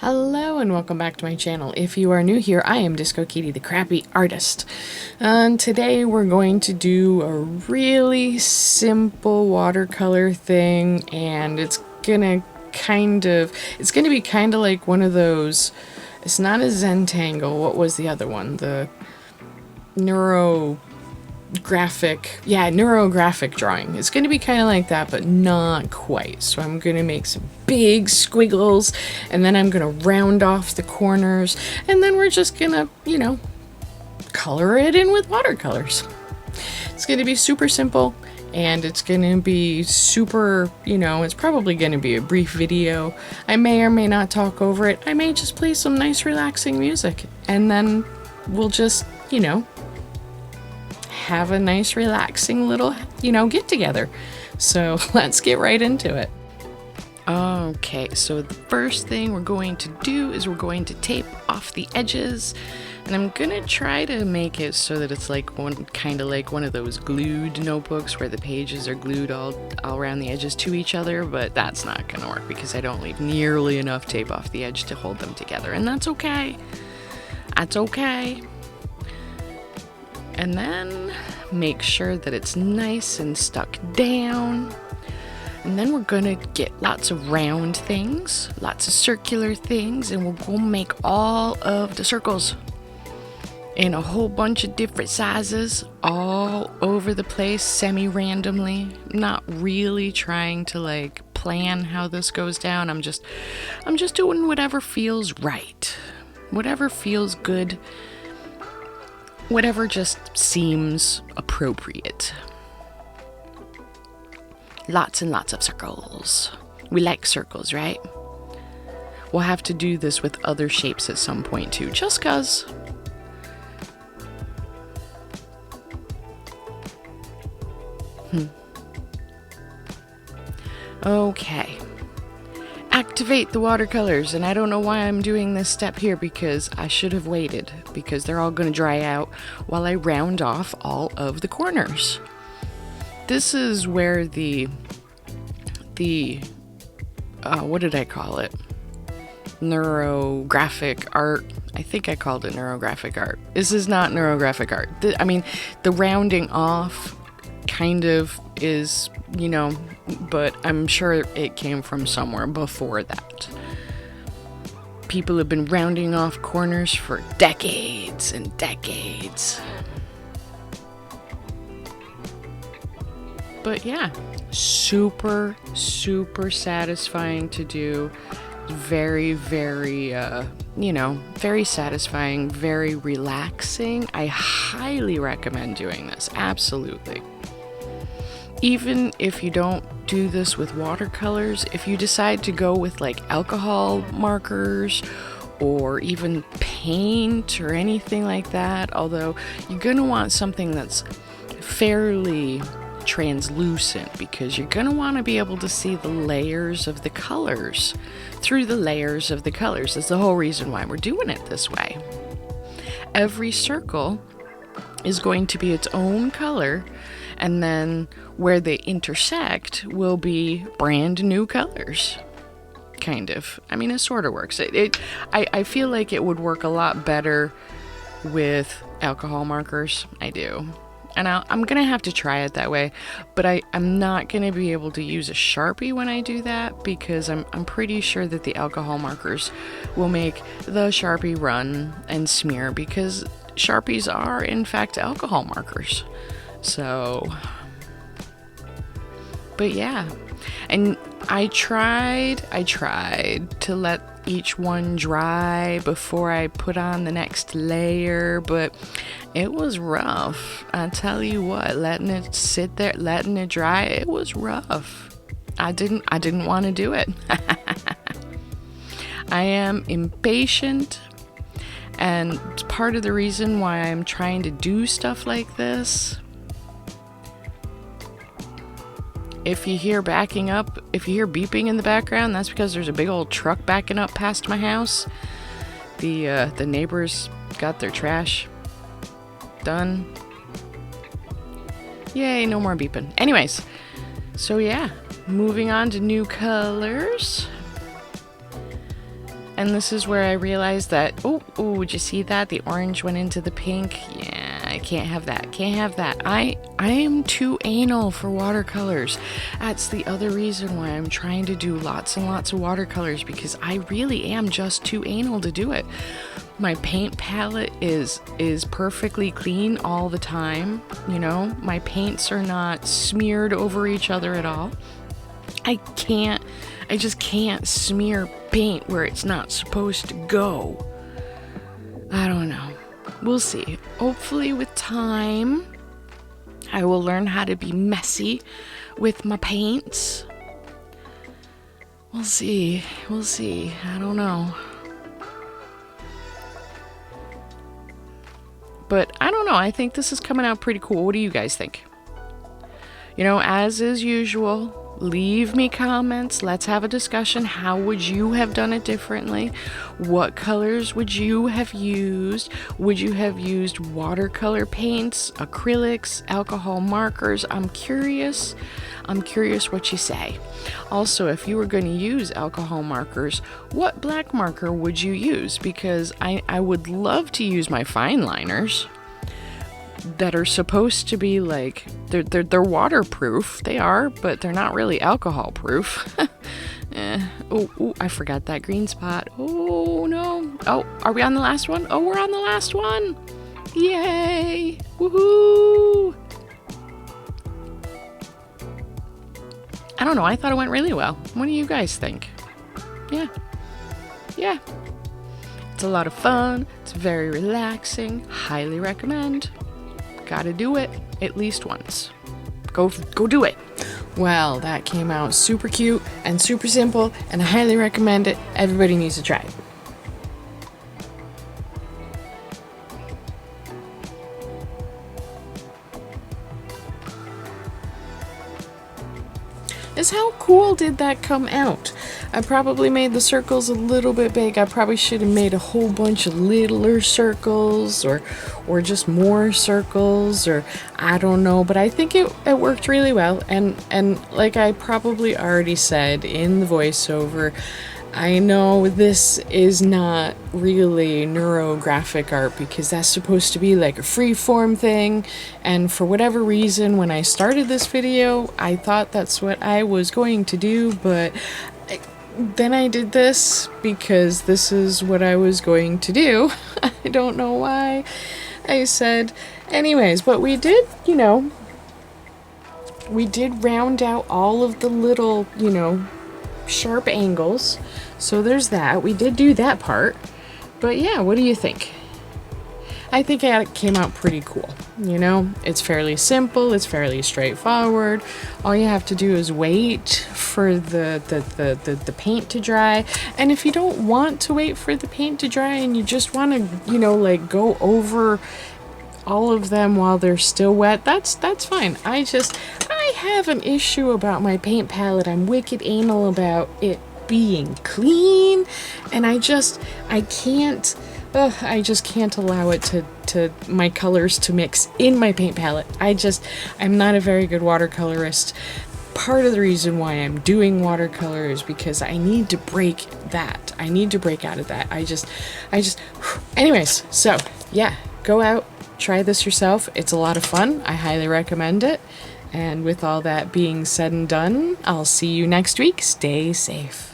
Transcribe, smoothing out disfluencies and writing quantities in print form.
Hello and welcome back to my channel. If you are new here, I am Disco Kitty, the crappy artist. And today we're going to do a really simple watercolor thing, and it's gonna be kind of like one of those, it's not a Zentangle, what was the other one? The neurographic drawing. It's going to be kind of like that, but not quite. So I'm going to make some big squiggles, and then I'm going to round off the corners, and then we're just going to, color it in with watercolors. It's going to be super simple, and it's going to be super, it's probably going to be a brief video. I may or may not talk over it. I may just play some nice relaxing music, and then we'll just, have a nice relaxing little, get together. So let's get right into it. Okay, so the first thing we're going to do is we're going to tape off the edges, and I'm gonna try to make it so that it's like kind of like one of those glued notebooks where the pages are glued all around the edges to each other, but that's not gonna work because I don't leave nearly enough tape off the edge to hold them together, and that's okay. That's okay. And then make sure that it's nice and stuck down. And then we're gonna get lots of round things, lots of circular things, and we're gonna make all of the circles in a whole bunch of different sizes all over the place, semi-randomly. Not really trying to plan how this goes down. I'm just doing whatever feels right, whatever feels good, whatever just seems appropriate. Lots and lots of circles. We like circles, right? We'll have to do this with other shapes at some point too, just 'cause. Okay. Activate the watercolors, and I don't know why I'm doing this step here because I should have waited, because they're all going to dry out while I round off all of the corners. This is where the what did I call it? Neurographic art. I think I called it neurographic art. This is not neurographic art. The rounding off kind of is, but I'm sure it came from somewhere before that. People have been rounding off corners for decades and decades. But yeah, super, super satisfying to do. Very, very, very satisfying, very relaxing. I highly recommend doing this. Absolutely. Even if you don't do this with watercolors, if you decide to go with alcohol markers or even paint or anything like that, although you're going to want something that's fairly translucent because you're going to want to be able to see the layers of the colors through the layers of the colors. That's the whole reason why we're doing it this way. Every circle is going to be its own color, and then where they intersect will be brand new colors. Kind of. It sort of works. I feel like it would work a lot better with alcohol markers. I do. And I'm going to have to try it that way, but I'm not going to be able to use a Sharpie when I do that because I'm pretty sure that the alcohol markers will make the Sharpie run and smear because Sharpies are, in fact, alcohol markers. So, but yeah, and I tried to let each one dry before I put on the next layer, but it was rough. I tell you what, letting it sit there, letting it dry, it was rough. I didn't want to do it. I am impatient, and part of the reason why I'm trying to do stuff like this, if you hear backing up, if you hear beeping in the background, that's because there's a big old truck backing up past my house. The neighbors got their trash done. Yay, no more beeping. Anyways, so yeah, moving on to new colors. And this is where I realized that, oh, did you see that? The orange went into the pink. Yeah, I can't have that. Can't have that. I am too anal for watercolors. That's the other reason why I'm trying to do lots and lots of watercolors, because I really am just too anal to do it. My paint palette is perfectly clean all the time. You know, my paints are not smeared over each other at all. I just can't smear paint where it's not supposed to go. I don't know. We'll see. Hopefully with time, I will learn how to be messy with my paints. We'll see. We'll see. I don't know. But I don't know. I think this is coming out pretty cool. What do you guys think? You know, as is usual, leave me comments. Let's have a discussion. How would you have done it differently? What colors would you have used? Would you have used watercolor paints, acrylics, alcohol markers? I'm curious what you say. Also, if you were going to use alcohol markers, what black marker would you use? Because I would love to use my fine liners that are supposed to be like, they're waterproof. They are, but they're not really alcohol proof. Oh, I forgot that green spot. Oh no. Oh, are we on the last one? Oh, we're on the last one. Yay. Woohoo. I don't know. I thought it went really well. What do you guys think? Yeah. It's a lot of fun. It's very relaxing. Highly recommend. Gotta do it at least once. Go do it. Well, that came out super cute and super simple, and I highly recommend it. Everybody needs to try it. Is how cool did that come out? I probably made the circles a little bit big. I probably should have made a whole bunch of littler circles, or just more circles, or I don't know, but I think it worked really well. And like I probably already said in the voiceover, I know this is not really neurographic art, because that's supposed to be like a free-form thing, and for whatever reason when I started this video I thought that's what I was going to do, but then I did this because this is what I was going to do. I don't know why I said anyways, but we did, you know, we did round out all of the little, you know, sharp angles. So there's that. We did do that part. But yeah, what do you think? I think it came out pretty cool. You know, it's fairly simple, it's fairly straightforward. All you have to do is wait for the paint to dry. And if you don't want to wait for the paint to dry and you just want to, you know, like go over all of them while they're still wet, that's fine. I have an issue about my paint palette. I'm wicked anal about it being clean, and I just can't allow it to my colors to mix in my paint palette. I'm not a very good watercolorist. Part of the reason why I'm doing watercolor is because I need to break that. I need to break out of that. Anyways, so yeah, go out, try this yourself. It's a lot of fun. I highly recommend it. And with all that being said and done, I'll see you next week. Stay safe.